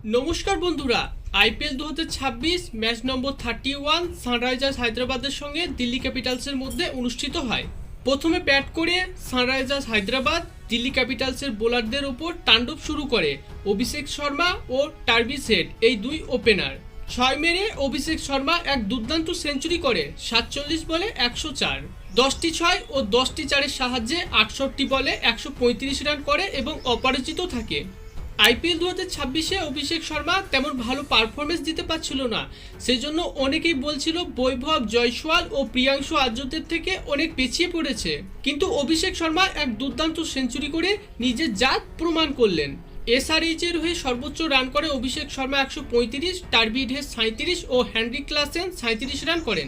নমস্কার বন্ধুরা, IPL 2026 match নম্বর 31 Sunrisers হায়দ্রাবাদের সঙ্গে দিল্লি ক্যাপিটালসের মধ্যে অনুষ্ঠিত হয়। প্রথমে ব্যাট করে সানরাইজার্স হায়দ্রাবাদ দিল্লি ক্যাপিটালসের বোলারদের ওপর তাণ্ডব শুরু করে অভিষেক শর্মা ও টার্ভিস হেড এই দুই ওপেনার। 6 মেরে অভিষেক শর্মা এক দুর্দান্ত সেঞ্চুরি করে 47 বলে 104, 10টি 6 ও 10টি 4-এর সাহায্যে 68 বলে 135 রান করে এবং অপরাজিত থাকে। আইপিএল 2026-এ অভিষেক শর্মা তেমন ভালো পারফরমেন্স দিতে পারছিল না, সেজন্য অনেকেই বলছিল বৈভব জয়সওয়াল ও প্রিয়াংশু আর্যদের থেকে অনেক পিছিয়ে পড়েছে। কিন্তু অভিষেক শর্মা এক দুর্দান্ত সেঞ্চুরি করে নিজের জাত প্রমাণ করলেন। এসআরএইচ এর হয়ে সর্বোচ্চ রান করে অভিষেক শর্মা 135, টার্ভিস হেড 37 ও হেনরিক ক্লাসেন 37 রান করেন।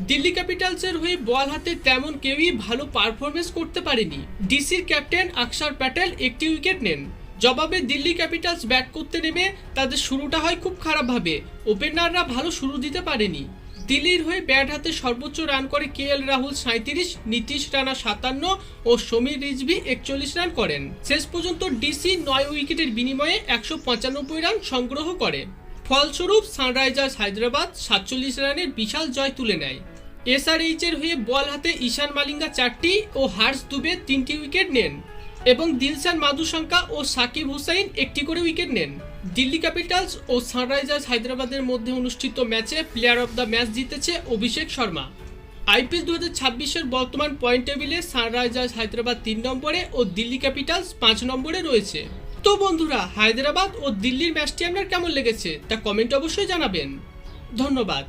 দিল্লি ক্যাপিটালসের হয়ে বল হাতে তেমন কেউই ভালো পারফরমেন্স করতে পারেনি। ডিসির ক্যাপ্টেন অক্ষর প্যাটেল একটি উইকেট নেন। জবাবে দিল্লি ক্যাপিটালস ব্যাট করতে নেমে তাদের শুরুটা হয় খুব খারাপভাবে, ওপেনাররা ভালো শুরু দিতে পারেনি। দিল্লির হয়ে ব্যাট হাতে সর্বোচ্চ রান করে কেএল রাহুল 37, নীতিশ রানা 57 ও সমীর রিজভি 41 রান করেন। শেষ পর্যন্ত ডিসি 9 উইকেটের বিনিময়ে 195 রান সংগ্রহ করে। ফলস্বরূপ সানরাইজার্স হায়দ্রাবাদ 47 রানের বিশাল জয় তুলে নেয়। এসআরএইচ এর হয়ে বল হাতে ঈশান মালিঙ্গা 4টি ও হার্ষ দুবে 3টি উইকেট নেন এবং দিলশান মাধুশঙ্কা ও সাকিব হুসাইন একটি করে উইকেট নেন। দিল্লি ক্যাপিটালস ও সানরাইজার্স হায়দ্রাবাদের মধ্যে অনুষ্ঠিত ম্যাচে প্লেয়ার অফ দ্য ম্যাচ জিতেছে অভিষেক শর্মা। আইপিএল 2026-এর বর্তমান পয়েন্ট টেবিলে সানরাইজার্স হায়দ্রাবাদ 3 নম্বরে ও দিল্লি ক্যাপিটালস 5 নম্বরে রয়েছে। তো বন্ধুরা, হায়দ্রাবাদ ও দিল্লির ম্যাচটি আপনার কেমন লেগেছে তা কমেন্ট অবশ্যই জানাবেন। ধন্যবাদ।